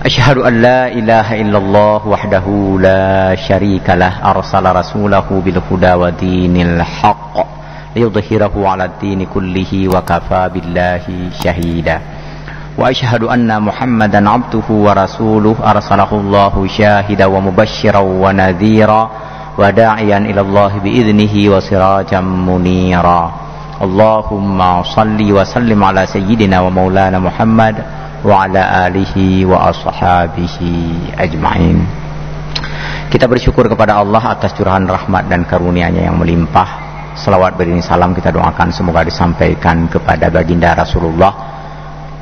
أشهد أن لا إله إلا الله وحده لا شريك له أرسل رسوله بالهدى ودين الحق ليظهره على الدين كله وكفى بالله شهيدا وأشهد أن محمدا عبده ورسوله أرسله الله شاهدا ومبشرا ونذيرا وداعيا إلى الله بإذنه وسراجا منيرا اللهم صل وسلم على سيدنا ومولانا محمد وعلى آله وأصحابه أجمعين. Kita bersyukur kepada Allah atas curahan rahmat dan karunia-Nya yang melimpah. Salawat beriring salam kita doakan semoga disampaikan kepada baginda Rasulullah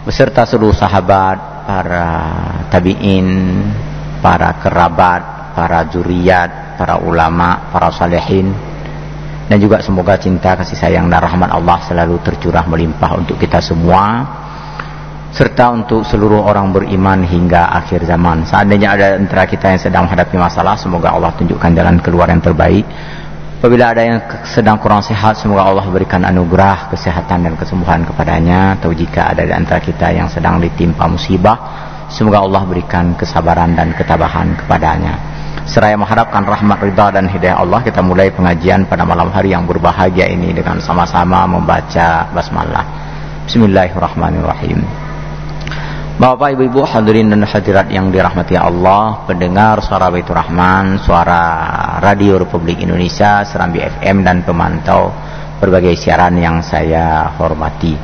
beserta seluruh sahabat, para tabi'in, para kerabat, para zuriat, para ulama, para salihin, dan juga semoga cinta, kasih sayang dan rahmat Allah selalu tercurah melimpah untuk kita semua serta untuk seluruh orang beriman hingga akhir zaman. Seandainya ada antara kita yang sedang menghadapi masalah, semoga Allah tunjukkan jalan keluar yang terbaik. Apabila ada yang sedang kurang sehat, semoga Allah berikan anugerah kesehatan dan kesembuhan kepadanya. Atau jika ada di antara kita yang sedang ditimpa musibah, semoga Allah berikan kesabaran dan ketabahan kepadanya. Seraya mengharapkan rahmat, ridha dan hidayah Allah, kita mulai pengajian pada malam hari yang berbahagia ini dengan sama-sama membaca basmalah. Bismillahirrahmanirrahim. Bapak, ibu-ibu, hadirin dan hadirat yang dirahmati Allah, pendengar suara Baitur Rahman, suara Radio Republik Indonesia, Serambi FM, dan pemantau berbagai siaran yang saya hormati.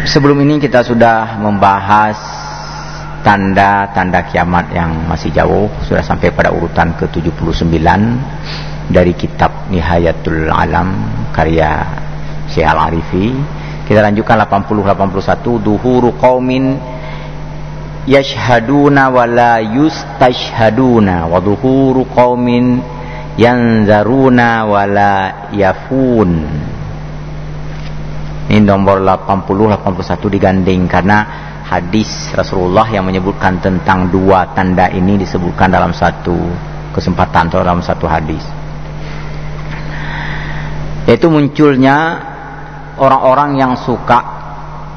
Sebelum ini kita sudah membahas tanda-tanda kiamat yang masih jauh, sudah sampai pada urutan ke-79 dari kitab Nihayatul Alam karya Syekh Al-Arifi. Kita lanjutkan 80-81. Duhuru qaumin yashhaduna wa la yustashhaduna wa duhuru qaumin yanzaruna wa la yafun. Ini nomor 80-81 digandeng karena hadis Rasulullah yang menyebutkan tentang dua tanda ini disebutkan dalam satu kesempatan atau dalam satu hadis, yaitu munculnya orang-orang yang suka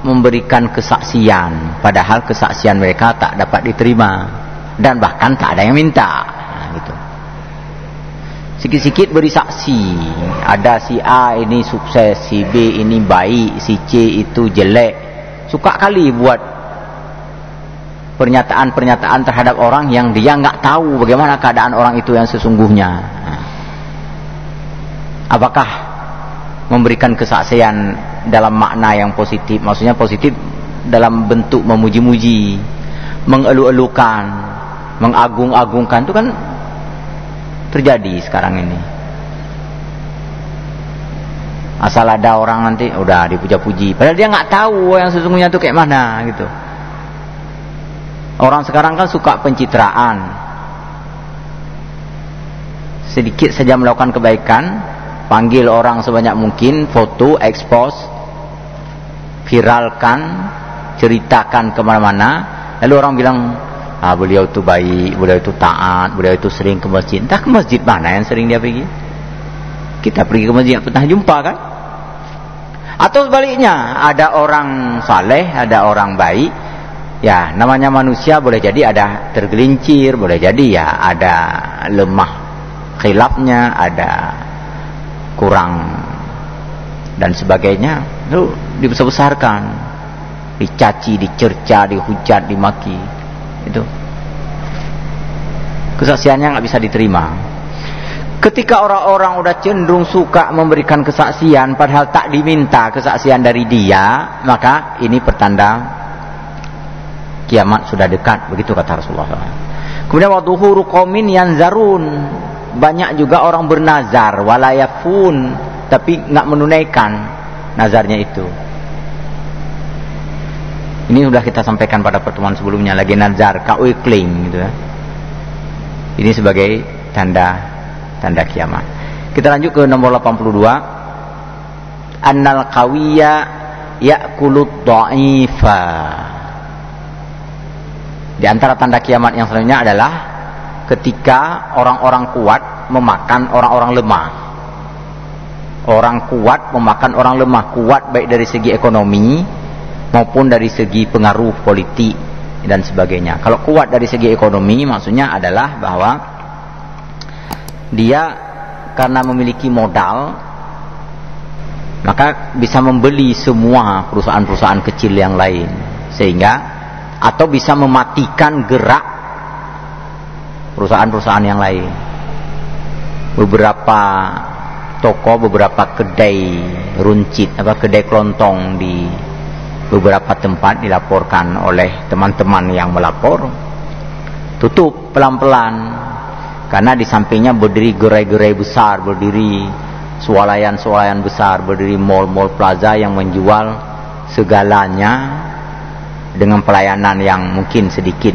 memberikan kesaksian padahal kesaksian mereka tak dapat diterima dan bahkan tak ada yang minta. Gitu. Sikit-sikit beri saksi, ada si A ini sukses, si B ini baik, si C itu jelek. Suka kali buat pernyataan-pernyataan terhadap orang yang dia nggak tahu bagaimana keadaan orang itu yang sesungguhnya. Apakah memberikan kesaksian dalam makna yang positif, maksudnya positif dalam bentuk memuji-muji, mengelu-elukan, mengagung-agungkan, itu kan terjadi sekarang ini. Asal ada orang nanti udah dipuja-puji padahal dia nggak tahu yang sesungguhnya itu kayak mana gitu. Orang sekarang kan suka pencitraan, sedikit saja melakukan kebaikan panggil orang sebanyak mungkin, foto, expose, viralkan, ceritakan kemana-mana, lalu orang bilang, beliau itu baik, beliau itu taat, beliau itu sering ke masjid. Entah ke masjid mana yang sering dia pergi. Kita pergi ke masjid yang pernah jumpa kan? Atau sebaliknya, ada orang saleh, ada orang baik, ya namanya manusia, boleh jadi ada tergelincir, boleh jadi ya ada lemah khilafnya, ada kurang dan sebagainya, itu dibesar-besarkan, dicaci, dicerca, dihujat, dimaki. Itu kesaksiannya nggak bisa diterima. Ketika orang-orang udah cenderung suka memberikan kesaksian padahal tak diminta kesaksian dari dia, maka ini pertanda kiamat sudah dekat, begitu kata Rasulullah SAW. Kemudian waduhuru qaumin yanzarun, banyak juga orang bernazar walayafun tapi nggak menunaikan nazarnya itu. Ini sudah kita sampaikan pada pertemuan sebelumnya, lagi nazar kau klaim gitu ya. Ini sebagai tanda kiamat. Kita lanjut ke nomor 82. Annal qawiyya ya'kulut dha'ifa. Di antara tanda kiamat yang selanjutnya adalah ketika orang-orang kuat memakan orang-orang lemah. Orang kuat memakan orang lemah. Kuat baik dari segi ekonomi, maupun dari segi pengaruh politik dan sebagainya. Kalau kuat dari segi ekonomi maksudnya adalah bahwa dia karena memiliki modal maka bisa membeli semua perusahaan-perusahaan kecil yang lain, sehingga atau bisa mematikan gerak perusahaan-perusahaan yang lain. Beberapa toko, beberapa kedai runcit, kedai kelontong di beberapa tempat dilaporkan oleh teman-teman yang melapor, tutup pelan-pelan karena di sampingnya berdiri gerai-gerai besar, berdiri swalayan-swalayan besar, berdiri mall-mall plaza yang menjual segalanya dengan pelayanan yang mungkin sedikit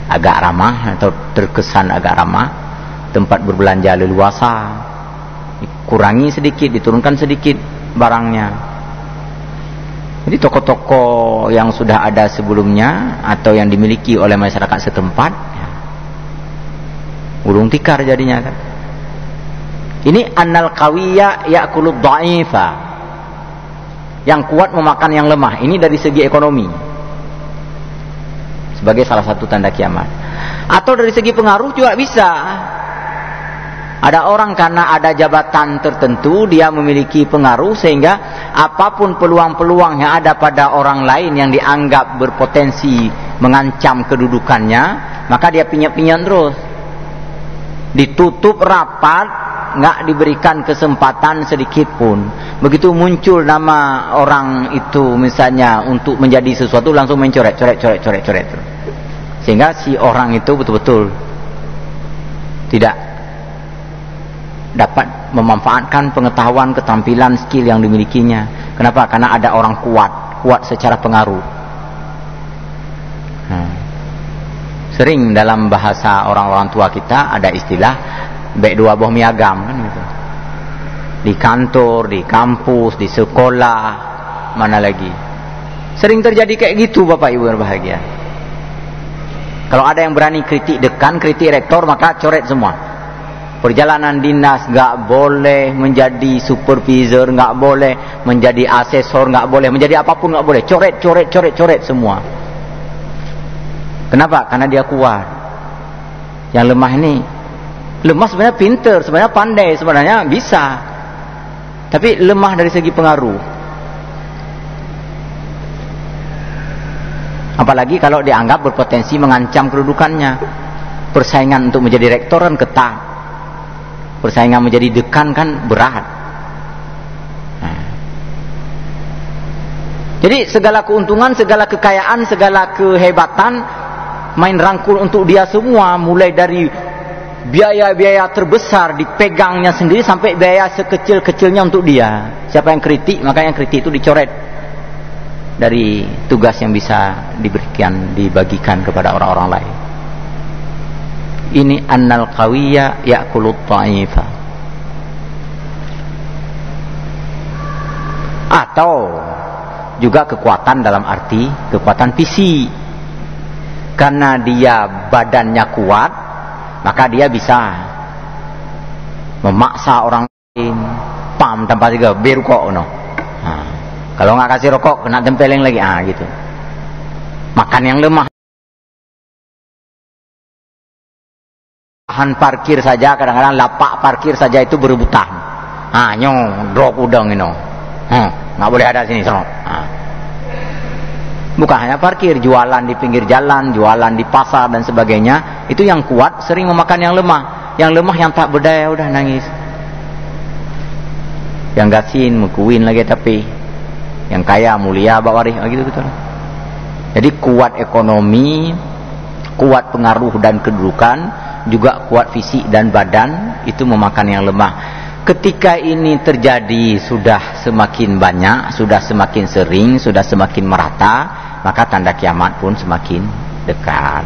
agak ramah atau terkesan agak ramah. Tempat berbelanja leluasa, dikurangi sedikit, diturunkan sedikit barangnya. Jadi toko-toko yang sudah ada sebelumnya atau yang dimiliki oleh masyarakat setempat gulung tikar jadinya kan. Ini annal qawiyya ya'kulud dha'ifa, yang kuat memakan yang lemah. Ini dari segi ekonomi sebagai salah satu tanda kiamat. Atau dari segi pengaruh juga bisa. Ada orang karena ada jabatan tertentu, dia memiliki pengaruh sehingga apapun peluang-peluang yang ada pada orang lain yang dianggap berpotensi mengancam kedudukannya, maka dia pinjam-pinjam terus. Ditutup rapat, nggak diberikan kesempatan sedikit pun. Begitu muncul nama orang itu misalnya untuk menjadi sesuatu, langsung mencoret. Sehingga si orang itu betul-betul tidak dapat memanfaatkan pengetahuan, ketampilan, skill yang dimilikinya. Kenapa? Karena ada orang kuat secara pengaruh. Sering dalam bahasa orang-orang tua kita ada istilah bek dua boh miagam kan gitu. Di kantor, di kampus, di sekolah, mana lagi. Sering terjadi kayak gitu Bapak Ibu berbahagia. Kalau ada yang berani kritik dekan, kritik rektor, maka coret semua. Perjalanan dinas nggak boleh, menjadi supervisor nggak boleh, menjadi asesor nggak boleh, menjadi apapun nggak boleh. Coret semua. Kenapa? Karena dia kuat. Yang lemah ini, lemah sebenarnya pinter, sebenarnya pandai, sebenarnya bisa, tapi lemah dari segi pengaruh. Apalagi kalau dianggap berpotensi mengancam kedudukannya. Persaingan untuk menjadi rektor kan ketat. Persaingan menjadi dekan kan berat. Jadi segala keuntungan, segala kekayaan, segala kehebatan main rangkul untuk dia semua, mulai dari biaya-biaya terbesar dipegangnya sendiri sampai biaya sekecil-kecilnya untuk dia. Siapa yang kritik, maka yang kritik itu dicoret dari tugas yang bisa dibagikan kepada orang-orang lain. Ini annal qawiyya ya'kulut dha'ifa. Atau juga kekuatan dalam arti kekuatan fisik. Karena dia badannya kuat, maka dia bisa memaksa orang lain pam tanpa tiga biru kok no. Kalau nggak kasih rokok kena tempeleng lagi gitu. Makan yang lemah. Lahan parkir saja kadang-kadang lapak parkir saja itu berebutan. Nyong drop udang ini. Nggak boleh ada sini sono. Bukan hanya parkir, jualan di pinggir jalan, jualan di pasar dan sebagainya. Itu yang kuat sering memakan yang lemah. Yang lemah yang tak berdaya udah nangis. Yang gasin mekuin lagi tapi yang kaya mulia bawarih gitu. Jadi kuat ekonomi, kuat pengaruh dan kedudukan, juga kuat fisik dan badan, itu memakan yang lemah. Ketika ini terjadi sudah semakin banyak, sudah semakin sering, sudah semakin merata, maka tanda kiamat pun semakin dekat.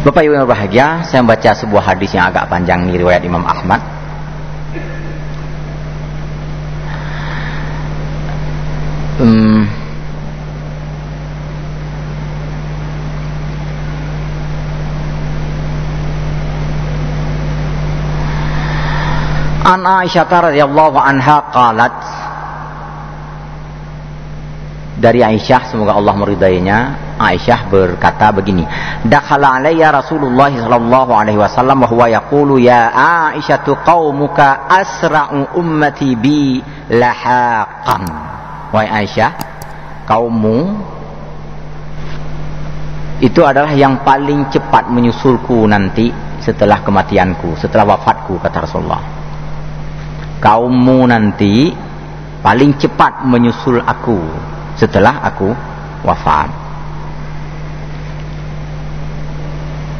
Bapak Ibu yang berbahagia, saya membaca sebuah hadis yang agak panjang ini, riwayat Imam Ahmad. An Aisyah radhiyallahu anha qalat, dari Aisyah semoga Allah meridainya, Aisyah berkata begini, dakhala alayya Rasulullah sallallahu alaihi wasallam wa huwa yaqulu ya Aisyah qaumuka asra'u ummati bi lahaqan. Wahai Aisyah, kaummu itu adalah yang paling cepat menyusulku nanti setelah kematianku, setelah wafatku, kata Rasulullah. Kaummu nanti paling cepat menyusul aku setelah aku wafat.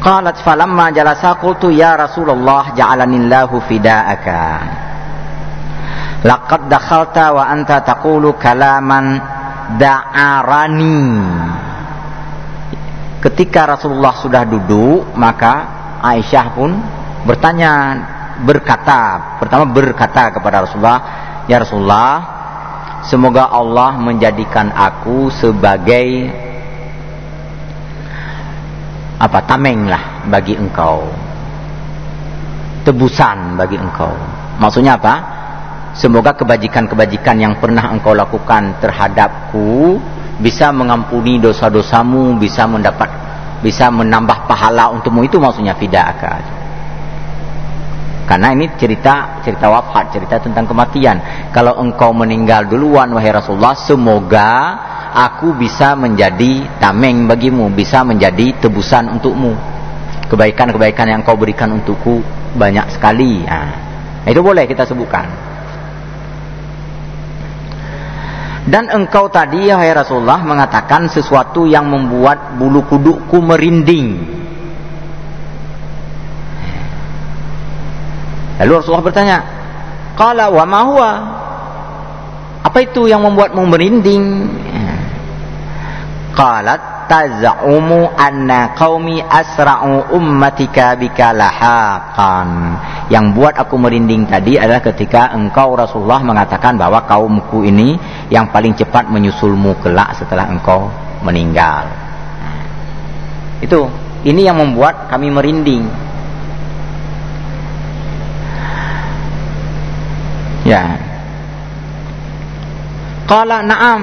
Qalat falamma jalasa qultu ya Rasulullah ja'alanillahu fida'aka laqad dakhalta wa anta taqulu kalaman da'arani. Ketika Rasulullah sudah duduk, maka Aisyah pun pertama berkata kepada Rasulullah, ya Rasulullah, semoga Allah menjadikan aku sebagai tameng lah bagi engkau, tebusan bagi engkau. Maksudnya apa? Semoga kebajikan-kebajikan yang pernah engkau lakukan terhadapku bisa mengampuni dosa-dosamu, bisa menambah pahala untukmu. Itu maksudnya fida'aka. Karena ini cerita wafat, cerita tentang kematian. Kalau engkau meninggal duluan wahai Rasulullah, semoga aku bisa menjadi tameng bagimu, bisa menjadi tebusan untukmu. Kebaikan-kebaikan yang engkau berikan untukku banyak sekali. Itu boleh kita sebutkan. Dan engkau tadi ya Rasulullah mengatakan sesuatu yang membuat bulu kudukku merinding. Lalu Rasulullah bertanya, qala wa ma huwa? Apa itu yang membuatmu merinding? Qalat taz'umu anna qaumi asra'u ummatika bika lahaqan. Yang buat aku merinding tadi adalah ketika engkau Rasulullah mengatakan bahwa kaumku ini yang paling cepat menyusulmu kelak setelah engkau meninggal. Ini yang membuat kami merinding. Ya. Qala na'am.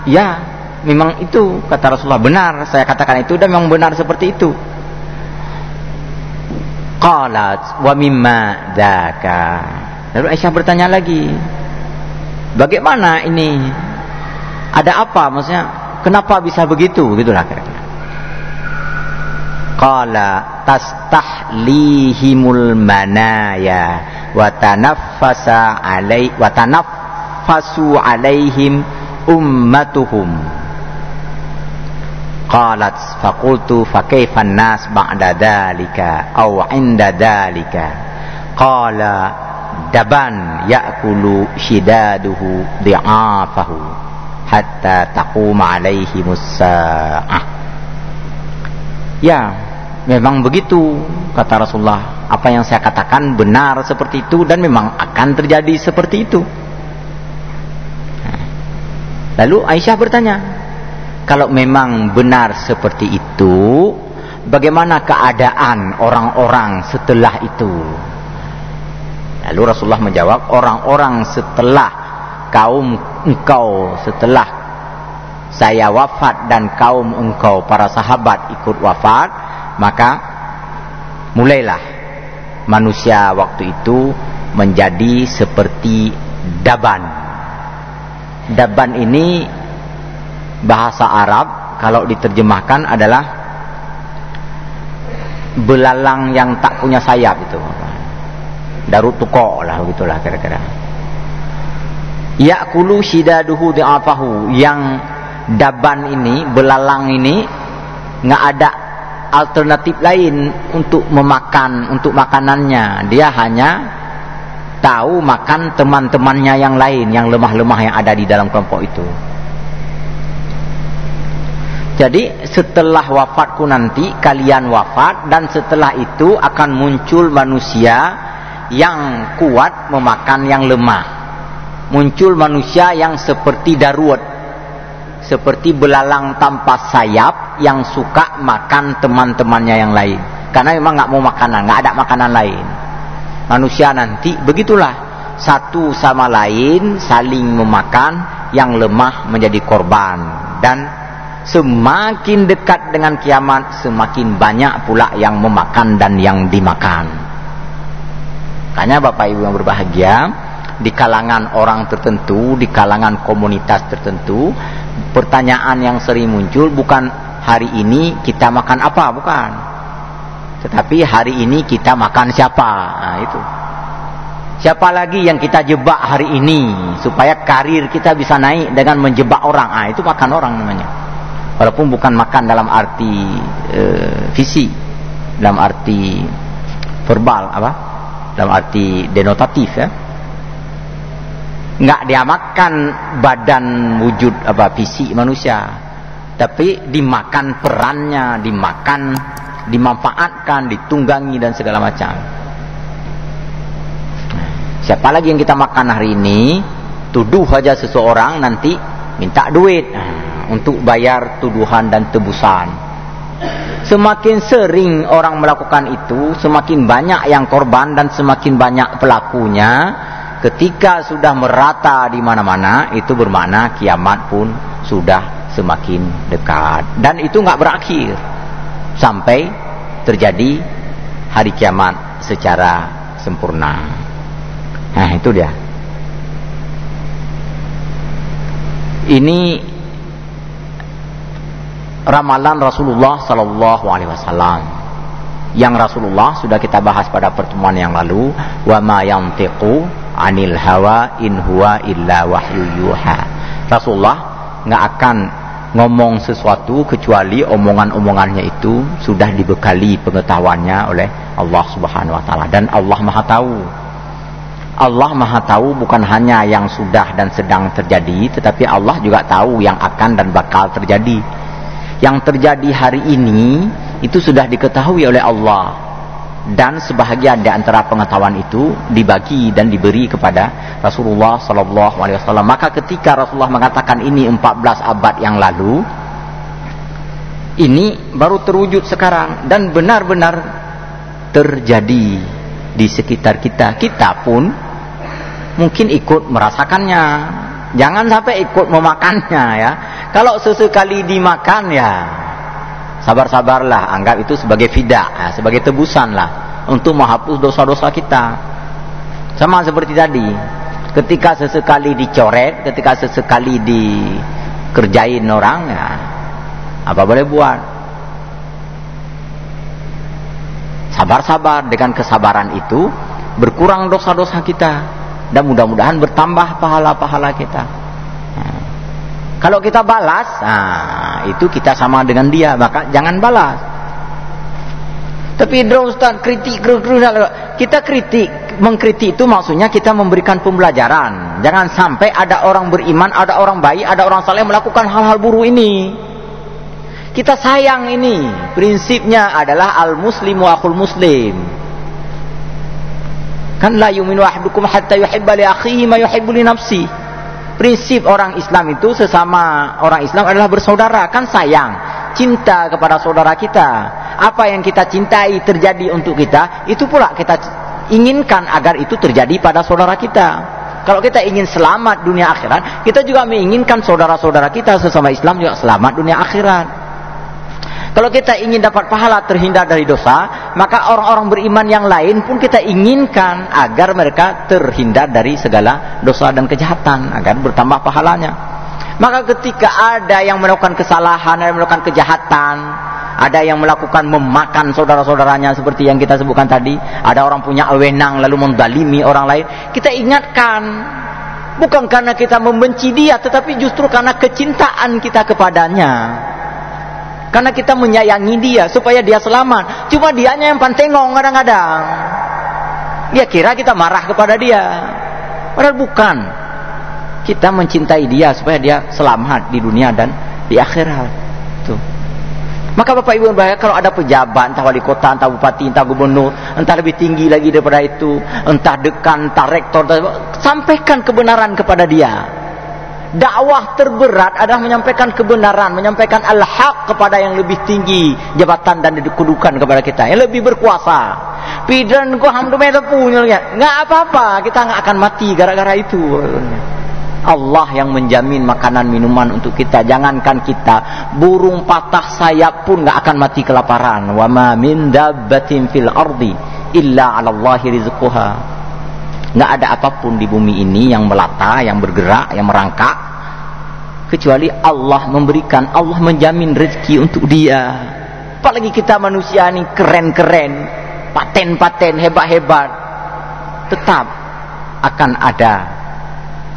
Ya, memang itu kata Rasulullah, benar saya katakan itu dan memang benar seperti itu. Qalat wa mimma dzaka. Lalu Aisyah bertanya lagi, bagaimana ini? Ada apa maksudnya? Kenapa bisa begitu? Gitulah kira-kira. Qala tastahlihimul manaya wa tanaffasu alaihim ummatuhum. Qalat faqultu fa kayfa an-nas ba'da dzalika aw 'inda dzalika. Qala daban ya'kulu shidaduhu di'afahu hatta taquma alaihi mussa'ah. Ya, memang begitu kata Rasulullah. Apa yang saya katakan benar seperti itu dan memang akan terjadi seperti itu. Lalu Aisyah bertanya, kalau memang benar seperti itu, bagaimana keadaan orang-orang setelah itu? Lalu Rasulullah menjawab, orang-orang setelah kaum engkau, setelah saya wafat dan kaum engkau para sahabat ikut wafat, maka mulailah manusia waktu itu menjadi seperti daban. Daban ini bahasa Arab kalau diterjemahkan adalah belalang yang tak punya sayap itu. Darut tuko lah begitulah kira-kira. Ya'kulu shidaduhu di'afahu. Yang daban ini, belalang ini nggak ada alternatif lain untuk makanannya. Dia hanya tahu makan teman-temannya yang lain, yang lemah-lemah yang ada di dalam kelompok itu. Jadi setelah wafatku nanti kalian wafat, dan setelah itu akan muncul manusia yang kuat memakan yang lemah. Muncul manusia yang seperti Darut, seperti belalang tanpa sayap yang suka makan teman-temannya yang lain. Karena memang nggak mau makanan, nggak ada makanan lain. manusia nanti begitulah, satu sama lain saling memakan, yang lemah menjadi korban. Dan semakin dekat dengan kiamat, semakin banyak pula yang memakan dan yang dimakan. Makanya Bapak Ibu yang berbahagia, di kalangan orang tertentu, di kalangan komunitas tertentu, pertanyaan yang sering muncul bukan hari ini kita makan apa, bukan, tetapi hari ini kita makan siapa. Nah, itu siapa lagi yang kita jebak hari ini supaya karir kita bisa naik dengan menjebak orang. Ah, itu makan orang namanya. Walaupun bukan makan dalam arti fisik, dalam arti verbal, dalam arti denotatif, ya. Nggak dia makan badan wujud fisik manusia, tapi dimakan perannya, dimanfaatkan, ditunggangi dan segala macam. Siapa lagi yang kita makan hari ini? Tuduh aja seseorang, nanti minta duit untuk bayar tuduhan dan tebusan. Semakin sering orang melakukan itu, semakin banyak yang korban dan semakin banyak pelakunya. Ketika sudah merata di mana-mana, itu bermakna kiamat pun sudah semakin dekat. Dan itu nggak berakhir sampai terjadi hari kiamat secara sempurna. Nah, itu dia. Ini ramalan Rasulullah Sallallahu Alaihi Wasallam, yang Rasulullah sudah kita bahas pada pertemuan yang lalu. Wa ma yantiqu anil hawa in huwa illa wahyu yuha. Rasulullah nggak akan ngomong sesuatu kecuali omongan-omongannya itu sudah dibekali pengetahuannya oleh Allah Subhanahu Wa Taala. Dan Allah Maha Tahu. Allah Maha Tahu bukan hanya yang sudah dan sedang terjadi, tetapi Allah juga tahu yang akan dan bakal terjadi. Yang terjadi hari ini itu sudah diketahui oleh Allah, dan sebahagian di antara pengetahuan itu dibagi dan diberi kepada Rasulullah Sallallahu Alaihi Wasallam. Maka ketika Rasulullah mengatakan ini 14 abad yang lalu, ini baru terwujud sekarang dan benar-benar terjadi di sekitar kita. Kita pun mungkin ikut merasakannya. Jangan sampai ikut memakannya, ya. Kalau sesekali dimakan, ya sabar-sabarlah, anggap itu sebagai fida, ya, sebagai tebusan lah untuk menghapus dosa-dosa kita. Sama seperti tadi, ketika sesekali dicoret, ketika sesekali dikerjain orang, ya apa boleh buat. Sabar-sabar, dengan kesabaran itu berkurang dosa-dosa kita, dan mudah-mudahan bertambah pahala-pahala kita. Kalau kita balas, itu kita sama dengan dia, maka jangan balas. Tapi Ustaz, kritik, kita kritik, mengkritik itu maksudnya kita memberikan pembelajaran. Jangan sampai ada orang beriman, ada orang baik, ada orang saleh melakukan hal-hal buruk ini. Kita sayang ini. Prinsipnya adalah al-muslimu akhul muslim. Kan la yu'minu ahadukum hatta yuhibba li akhihi ma yuhibbu li nafsi. Prinsip orang Islam itu, sesama orang Islam adalah bersaudara. Kan sayang, cinta kepada saudara kita. Apa yang kita cintai terjadi untuk kita, itu pula kita inginkan agar itu terjadi pada saudara kita. Kalau kita ingin selamat dunia akhirat, kita juga menginginkan saudara-saudara kita sesama Islam juga selamat dunia akhirat. Kalau kita ingin dapat pahala, terhindar dari dosa, maka orang-orang beriman yang lain pun kita inginkan agar mereka terhindar dari segala dosa dan kejahatan, agar bertambah pahalanya. Maka ketika ada yang melakukan kesalahan, ada yang melakukan kejahatan, ada yang melakukan memakan saudara-saudaranya seperti yang kita sebutkan tadi, ada orang punya wewenang lalu menzalimi orang lain, kita ingatkan. Bukan karena kita membenci dia, tetapi justru karena kecintaan kita kepadanya. Karena kita menyayangi dia supaya dia selamat. Cuma dianya yang pantengong kadang-kadang. Dia kira kita marah kepada dia. Padahal bukan. Kita mencintai dia supaya dia selamat di dunia dan di akhirat. Tuh. Maka Bapak Ibu berbahagia, kalau ada pejabat, entah wali kota, entah bupati, entah gubernur, entah lebih tinggi lagi daripada itu, entah dekan, entah rektor, sampaikan kebenaran kepada dia. Dakwah terberat adalah menyampaikan kebenaran, menyampaikan al-haq kepada yang lebih tinggi jabatan dan kedudukan kepada kita, yang lebih berkuasa. Pidan ko hamdu meta punya, nggak apa-apa, kita nggak akan mati gara-gara itu. Allah yang menjamin makanan minuman untuk kita. Jangankan kita, burung patah sayap pun nggak akan mati kelaparan. Wa ma min dabbatin fil ardi illa 'ala Allahi rizquha. Nggak ada apapun di bumi ini yang melata, yang bergerak, yang merangkak, kecuali Allah memberikan, Allah menjamin rezeki untuk dia. Apalagi kita manusia ini keren-keren, paten-paten, hebat-hebat, tetap akan ada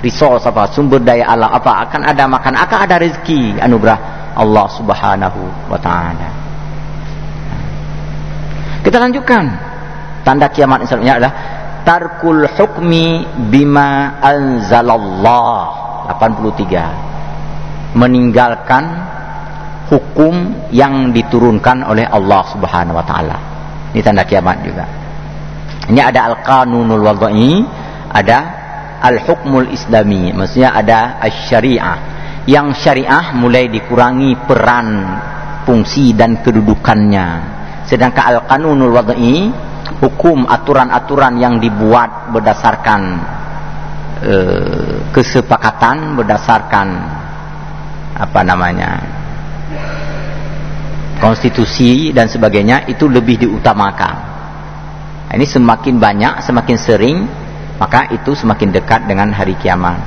resource apa, sumber daya Allah apa, akan ada makan, akan ada rezeki anugerah Allah Subhanahu wa taala. Kita lanjutkan. Tanda kiamat Islamnya adalah tarkul hukmi bima anzalallah. 83. Meninggalkan hukum yang diturunkan oleh Allah Subhanahu wa taala. Ini tanda kiamat juga. Ini ada al-qanunul wad'i, ada al-hukmul islami, maksudnya ada asy-syariah. Yang syariah mulai dikurangi peran, fungsi dan kedudukannya. Sedangkan al-qanunul wad'i, hukum, aturan-aturan yang dibuat berdasarkan kesepakatan, berdasarkan apa namanya, konstitusi dan sebagainya, itu lebih diutamakan. Ini semakin banyak, semakin sering, maka itu semakin dekat dengan hari kiamat.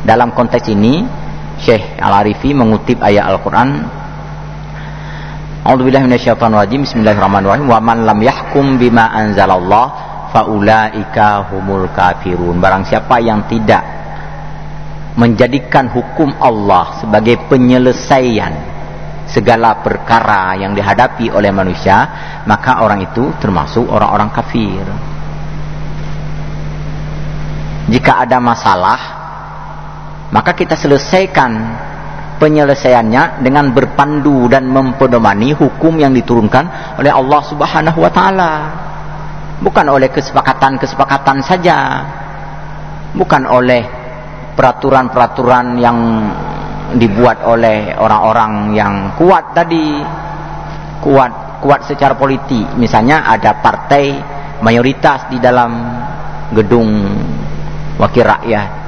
Dalam konteks ini Syekh Al-Arifi mengutip ayat Al-Quran, A'udzubillahi minasyaitonir rajim. Bismillahirrahmanirrahim. Wa man lam yahkum bima anzalallah faulaika humul kafirun. Barang siapa yang tidak menjadikan hukum Allah sebagai penyelesaian segala perkara yang dihadapi oleh manusia, maka orang itu termasuk orang-orang kafir. Jika ada masalah, maka kita selesaikan penyelesaiannya dengan berpandu dan mempedomani hukum yang diturunkan oleh Allah Subhanahu wa taala. Bukan oleh kesepakatan-kesepakatan saja. Bukan oleh peraturan-peraturan yang dibuat oleh orang-orang yang kuat tadi. Kuat secara politik. Misalnya ada partai mayoritas di dalam gedung wakil rakyat.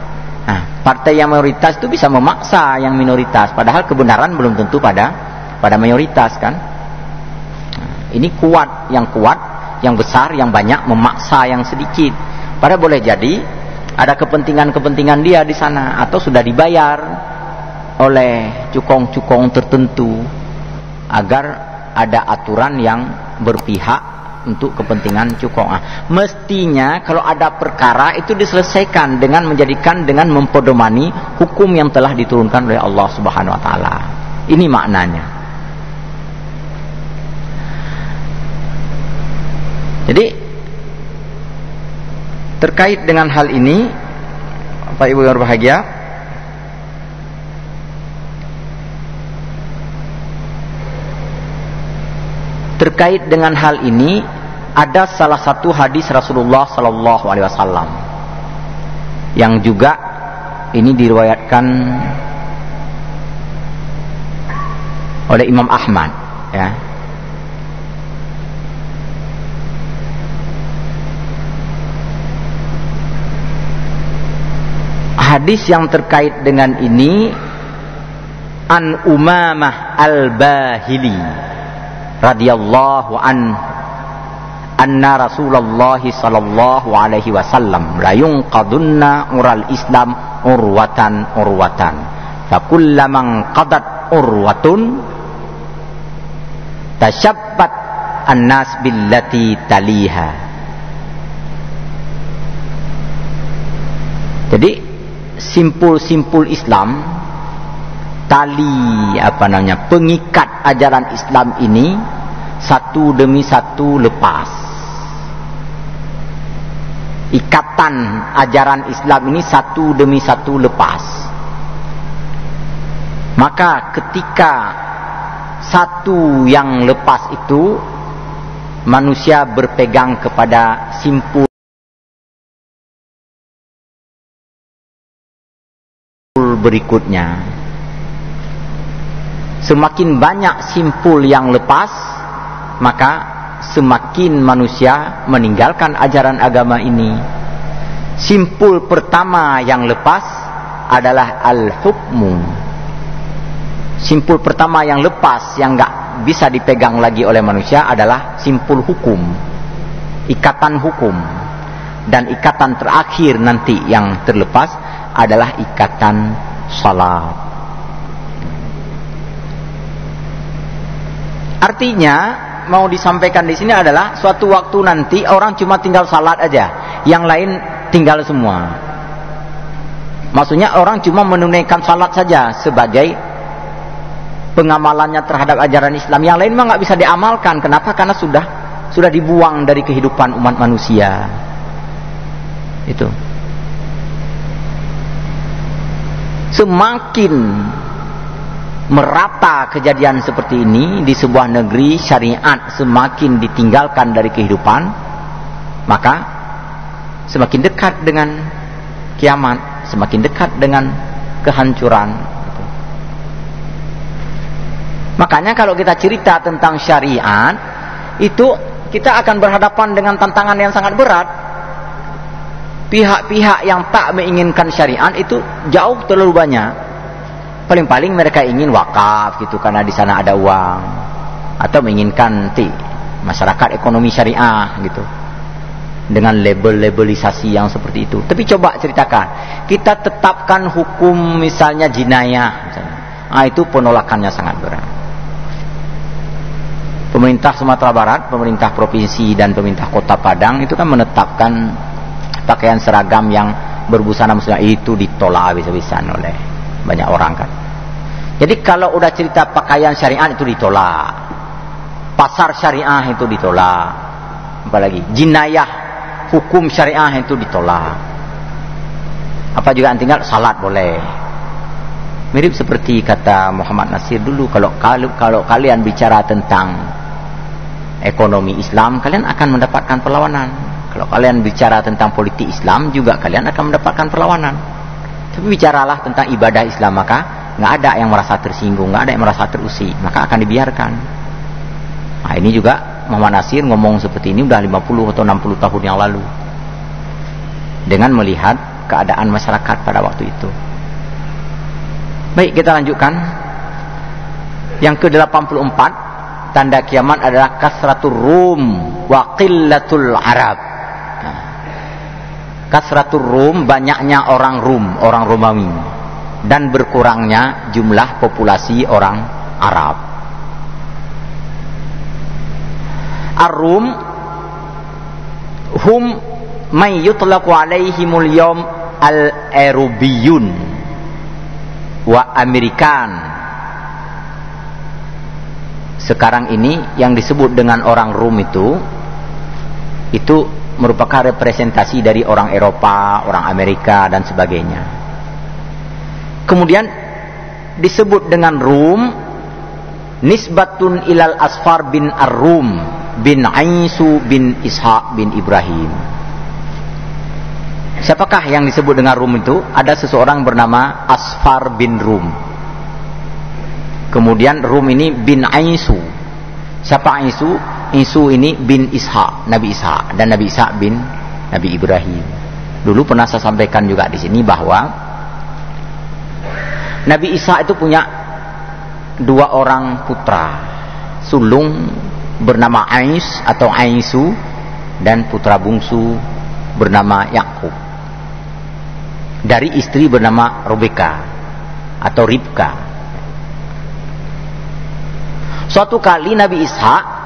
Nah, partai yang mayoritas itu bisa memaksa yang minoritas, padahal kebenaran belum tentu pada mayoritas kan. Nah, ini kuat, yang besar, yang banyak memaksa yang sedikit. Padahal boleh jadi ada kepentingan-kepentingan dia di sana, atau sudah dibayar oleh cukong-cukong tertentu agar ada aturan yang berpihak untuk kepentingan cukong. Mestinya kalau ada perkara itu diselesaikan dengan mempedomani hukum yang telah diturunkan oleh Allah Subhanahu wa taala. Ini maknanya. Jadi terkait dengan hal ini, Bapak Ibu yang berbahagia, terkait dengan hal ini ada salah satu hadis Rasulullah sallallahu alaihi wasallam yang juga ini diriwayatkan oleh Imam Ahmad, ya. Hadis yang terkait dengan ini an Umamah al-Bahili radhiyallahu anna Rasulullah sallallahu alaihi wasallam la yunqadunna ural Islam urwatan fakullaman qadat urwatun tashabbat annas billati taliha. Jadi simpul Islam, tali pengikat ajaran Islam ini satu demi satu lepas. Ikatan ajaran Islam ini satu demi satu lepas. Maka ketika satu yang lepas itu, manusia berpegang kepada simpul berikutnya. Semakin banyak simpul yang lepas, maka semakin manusia meninggalkan ajaran agama ini. Simpul pertama yang lepas adalah al-hukmu. Simpul pertama yang lepas, yang gak bisa dipegang lagi oleh manusia adalah simpul hukum, ikatan hukum. Dan ikatan terakhir nanti yang terlepas adalah ikatan salat. Artinya mau disampaikan di sini adalah suatu waktu nanti orang cuma tinggal salat aja, yang lain tinggal semua. Maksudnya orang cuma menunaikan salat saja sebagai pengamalannya terhadap ajaran Islam, yang lain mah nggak bisa diamalkan. Kenapa? Karena sudah dibuang dari kehidupan umat manusia. Itu semakin merata kejadian seperti ini di sebuah negeri, syariat semakin ditinggalkan dari kehidupan, maka semakin dekat dengan kiamat, semakin dekat dengan kehancuran. Makanya kalau kita cerita tentang syariat, itu kita akan berhadapan dengan tantangan yang sangat berat. Pihak-pihak yang tak menginginkan syariat itu jauh terlalu banyak. Paling-paling mereka ingin wakaf gitu karena di sana ada uang, atau menginginkan masyarakat ekonomi syariah gitu dengan label-labelisasi yang seperti itu. Tapi coba ceritakan, kita tetapkan hukum misalnya jinayah misalnya. Itu penolakannya sangat berat. Pemerintah Sumatera Barat, pemerintah provinsi dan pemerintah Kota Padang itu kan menetapkan pakaian seragam yang berbusana muslim, itu ditolak habis-habisan oleh banyak orang kan. Jadi kalau udah cerita pakaian syariat itu ditolak, pasar syariah itu ditolak, apalagi jinayah hukum syariah itu ditolak. Apa juga tinggal salat boleh. Mirip seperti kata Muhammad Nasir dulu, kalau kalian bicara tentang ekonomi Islam, kalian akan mendapatkan perlawanan. Kalau kalian bicara tentang politik Islam, juga kalian akan mendapatkan perlawanan. Tapi bicaralah tentang ibadah Islam, maka nggak ada yang merasa tersinggung, nggak ada yang merasa terusik, maka akan dibiarkan. Nah, ini juga Muhammad Nasir ngomong seperti ini udah 50 atau 60 tahun yang lalu, dengan melihat keadaan masyarakat pada waktu itu. Baik, kita lanjutkan. Yang ke-84, tanda kiamat adalah kasratur rum wa qillatul arab. Kasratur rum, banyaknya orang Rum, orang Romawi, dan berkurangnya jumlah populasi orang Arab. Ar-Rum hum may yutlaqu alaihimul yawm al-Arabiyun wa Amerikan. Sekarang ini yang disebut dengan orang Rum itu merupakan representasi dari orang Eropa, orang Amerika dan sebagainya. Kemudian disebut dengan Rum nisbatun ilal Asfar bin Ar-Rum bin Aisu bin Ishaq bin Ibrahim. Siapakah yang disebut dengan Rum itu? Ada seseorang bernama Asfar bin Rum. Kemudian Rum ini bin Aisu. Siapa Aisu? Aisu ini bin Ishaq, Nabi Ishaq, dan Nabi Ishaq bin Nabi Ibrahim. Dulu pernah saya sampaikan juga di sini bahwa Nabi Ishaq itu punya 2 orang putra sulung bernama Ais atau Aisu, dan putra bungsu bernama Yakub, dari istri bernama Rebeka atau Ribka. Suatu kali Nabi Ishaq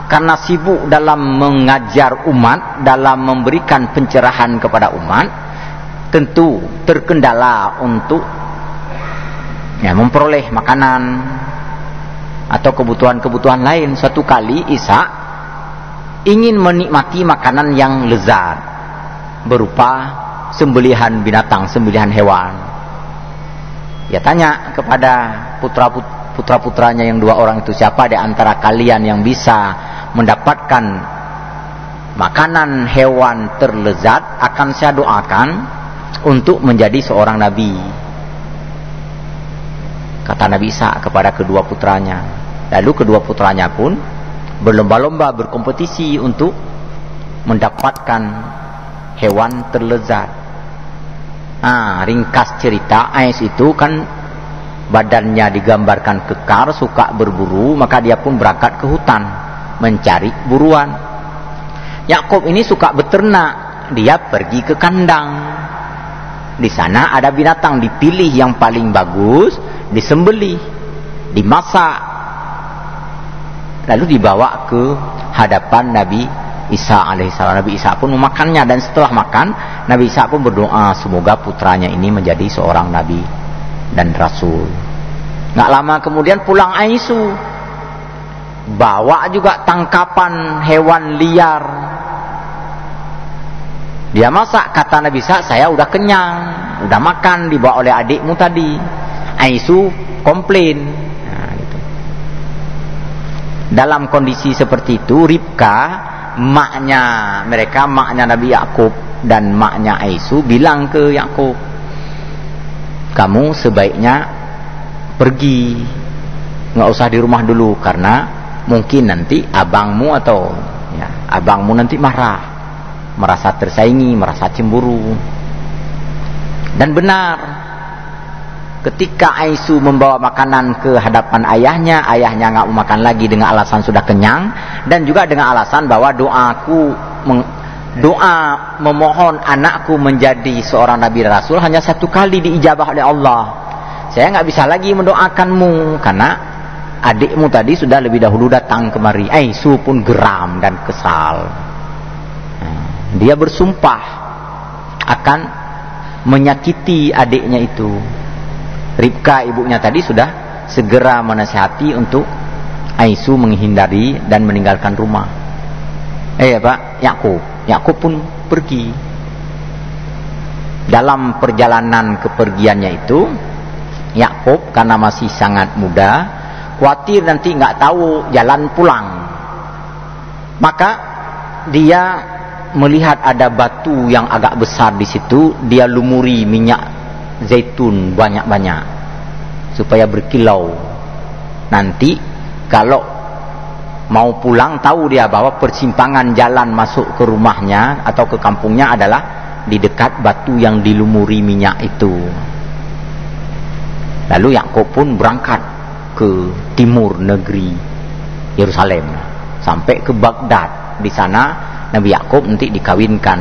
karena sibuk dalam mengajar umat, dalam memberikan pencerahan kepada umat, tentu terkendala untuk memperoleh makanan atau kebutuhan-kebutuhan lain. Suatu kali Ishaq ingin menikmati makanan yang lezat berupa sembelihan binatang, sembelihan hewan. Dia tanya kepada putra-putranya yang 2 orang itu, siapa di antara kalian yang bisa mendapatkan makanan hewan terlezat, akan saya doakan untuk menjadi seorang nabi. kata Nabi Ishak kepada kedua putranya. Lalu kedua putranya pun berlomba-lomba, berkompetisi untuk mendapatkan hewan terlezat. Ringkas cerita, Ais itu kan badannya digambarkan kekar, suka berburu, maka dia pun berangkat ke hutan mencari buruan. Yakub ini suka beternak, dia pergi ke kandang. Di sana ada binatang, dipilih yang paling bagus, disembelih, dimasak, lalu dibawa ke hadapan Nabi Isa alaihissalam. Nabi Isa pun memakannya, dan setelah makan Nabi Isa pun berdoa semoga putranya ini menjadi seorang nabi dan rasul. Nggak lama kemudian pulang Aisu, bawa juga tangkapan hewan liar. Dia masak, kata Nabi Isa, saya udah kenyang, udah makan, dibawa oleh adikmu tadi. Aisu komplain. Gitu. Dalam kondisi seperti itu, Ribka, maknya mereka, maknya Nabi Yakub dan maknya Aisu bilang ke Yakub, kamu sebaiknya pergi, nggak usah di rumah dulu, karena mungkin nanti abangmu atau abangmu nanti marah, merasa tersaingi, merasa cemburu. Dan benar, ketika Aisu membawa makanan ke hadapan ayahnya nggak mau makan lagi dengan alasan sudah kenyang, dan juga dengan alasan bahwa doa memohon anakku menjadi seorang nabi dan rasul hanya satu kali diijabah oleh Allah. Saya nggak bisa lagi mendoakanmu karena adikmu tadi sudah lebih dahulu datang kemari. Aisu pun geram dan kesal. Dia bersumpah akan menyakiti adiknya itu. Ribka ibunya tadi sudah segera menasihati untuk Aisu menghindari dan meninggalkan rumah. Yakub pun pergi. Dalam perjalanan kepergiannya itu, Yakub karena masih sangat muda, khawatir nanti nggak tahu jalan pulang. Maka dia melihat ada batu yang agak besar di situ, dia lumuri minyak zaitun banyak-banyak supaya berkilau. Nanti kalau mau pulang, tahu dia bahwa persimpangan jalan masuk ke rumahnya atau ke kampungnya adalah di dekat batu yang dilumuri minyak itu. Lalu Yakub pun berangkat ke timur negeri Yerusalem sampai ke Baghdad. Di sana Nabi Yakub nanti dikawinkan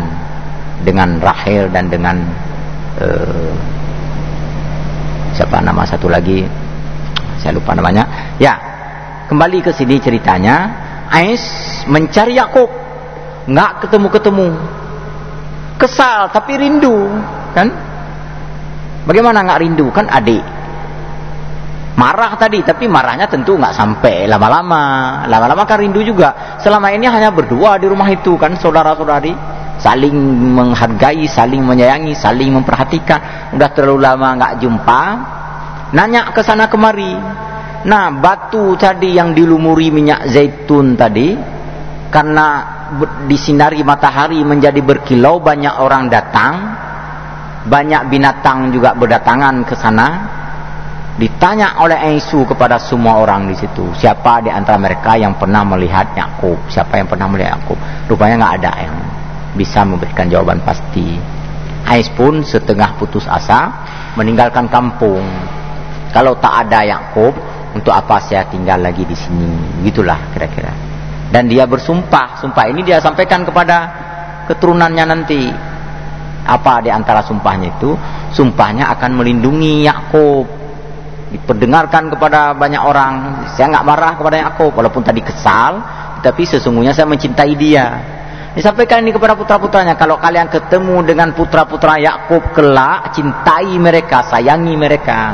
dengan Rahel dan dengan siapa nama satu lagi, saya lupa namanya. Ya, kembali ke sini ceritanya. Ais mencari Yakub, nggak ketemu-ketemu, kesal tapi rindu, kan? Bagaimana nggak rindu, kan adik. Marah tadi, tapi marahnya tentu nggak sampai lama-lama kan rindu juga. Selama ini hanya berdua di rumah itu, kan, saudara-saudari, saling menghargai, saling menyayangi, saling memperhatikan. Udah terlalu lama nggak jumpa, nanya ke sana kemari. Nah, batu tadi yang dilumuri minyak zaitun tadi, karena disinari matahari menjadi berkilau, banyak orang datang, banyak binatang juga berdatangan ke sana. Ditanya oleh Aisu kepada semua orang di situ, siapa di antara mereka yang pernah melihat Yakub? Siapa yang pernah melihat Yakub? Rupanya nggak ada yang bisa memberikan jawaban pasti. Ais pun setengah putus asa meninggalkan kampung. Kalau tak ada Yakub, untuk apa saya tinggal lagi di sini? Gitulah kira-kira. Dan dia bersumpah. Sumpah ini dia sampaikan kepada keturunannya nanti. Apa di antara sumpahnya itu? Sumpahnya akan melindungi Yakub. Diperdengarkan kepada banyak orang. Saya nggak marah kepada Yakub, walaupun tadi kesal, tapi sesungguhnya saya mencintai dia. Disampaikan ini kepada putra-putranya, kalau kalian ketemu dengan putra-putra Yakub kelak, cintai mereka, sayangi mereka.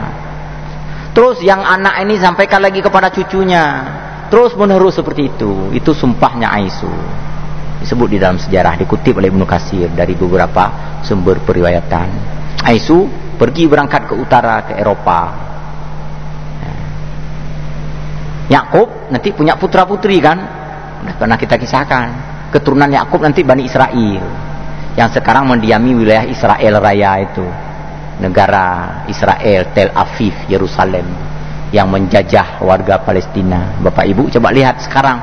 Terus yang anak ini sampaikan lagi kepada cucunya, terus menerus seperti itu. Itu sumpahnya Aisu. Disebut di dalam sejarah, dikutip oleh Ibnu Katsir dari beberapa sumber periwayatan. Aisu pergi berangkat ke utara, ke Eropa. Yakub nanti punya putra-putri, kan? Sudah pernah kita kisahkan. Keturunan Yakub nanti Bani Israel, yang sekarang mendiami wilayah Israel Raya itu, negara Israel, Tel Aviv, Yerusalem. yang menjajah warga Palestina. Bapak Ibu coba lihat sekarang,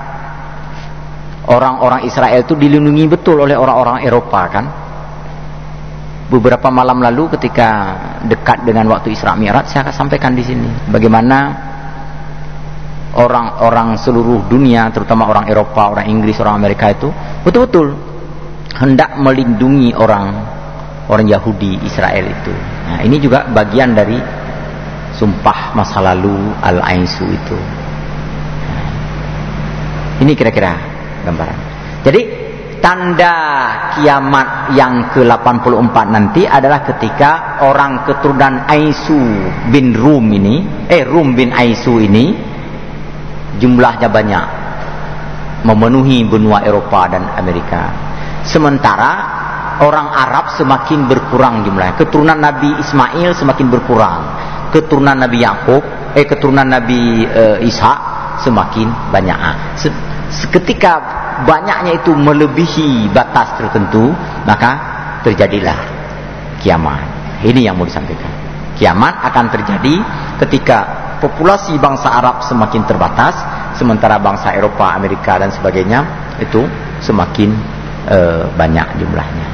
orang-orang Israel itu dilindungi betul oleh orang-orang Eropa kan. Beberapa malam lalu ketika dekat dengan waktu Isra Mi'raj, saya akan sampaikan di sini bagaimana orang-orang seluruh dunia, terutama orang Eropa, orang Inggris, orang Amerika itu betul-betul hendak melindungi orang Yahudi Israel itu. Nah, ini juga bagian dari sumpah masa lalu Al-Ainsu itu. Nah, ini kira-kira gambaran. Jadi tanda kiamat yang ke-84 nanti adalah ketika orang keturunan Aisu bin Rum bin Aisu ini jumlahnya banyak, memenuhi benua Eropa dan Amerika. Sementara orang Arab semakin berkurang jumlahnya. Keturunan Nabi Ismail semakin berkurang. Keturunan Nabi Yakub, keturunan Nabi Ishak semakin banyak. Seketika banyaknya itu melebihi batas tertentu, maka terjadilah kiamat. Ini yang mau disampaikan. Kiamat akan terjadi ketika populasi bangsa Arab semakin terbatas, sementara bangsa Eropa, Amerika dan sebagainya itu semakin banyak jumlahnya.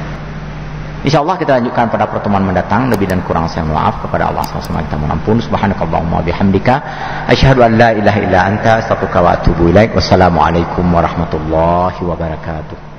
InsyaAllah kita lanjutkan pada pertemuan mendatang. Lebih dan kurang saya maaf kepada Allah SWT kita mengampun. Subhanakallahumma bihamdika asyhadu an la ilaha illa anta astaghfiruka wa atubu ilaik. Wassalamualaikum warahmatullahi wabarakatuh.